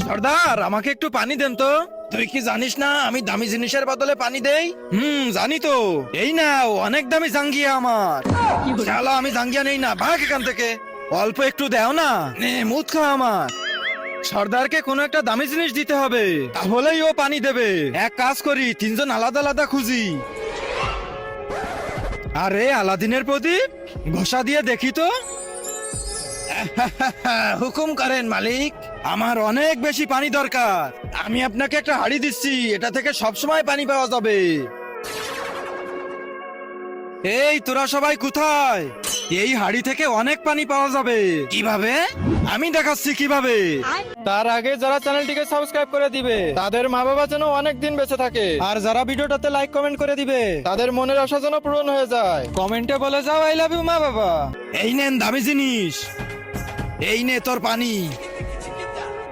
সর্দার, আমাকে একটু পানি দেন তো। তুই কি জানিস না আমি দামি জিনিসের বদলে পানি দেই? জানি তো। এই নাও, অনেক দামি জাঙ্গিয়া আমার। শালা, আমি জাঙ্গিয়া নেই না, ভাগ এখান থেকে। অল্প একটু দাও না, নে মুখ খা আমার। সর্দারকে কোনো একটা দামি জিনিস দিতে হবে, তাহলেই ও পানি দেবে। এক কাজ করি, তিনজন আলাদা আলাদা খুঁজি। আরে, আলাদিনের প্রদীপ, ঘষা দিয়ে দেখি তো। হুকুম করেন মালিক। আমার অনেক বেশি পানি দরকার। আমি আপনাকে একটা হাড়ি দিচ্ছি, এটা থেকে সবসময় পানি পাওয়া যাবে। এই তোরা সবাই কোথায়? এই হাড়ি থেকে অনেক পানি পাওয়া যাবে। কিভাবে? আমি দেখাচ্ছি কিভাবে। তার আগে যারা চ্যানেলটিকে সাবস্ক্রাইব করে দিবে, তাদের মা বাবা যেন অনেক দিন বেঁচে থাকে। আর যারা ভিডিওটাতে লাইক কমেন্ট করে দিবে, তাদের মনের আশা যেন পূরণ হয়ে যায়। কমেন্টে বলে যাও আই লাভ ইউ মা বাবা। এই নেন দামি জিনিস, এই নে তোর পানি।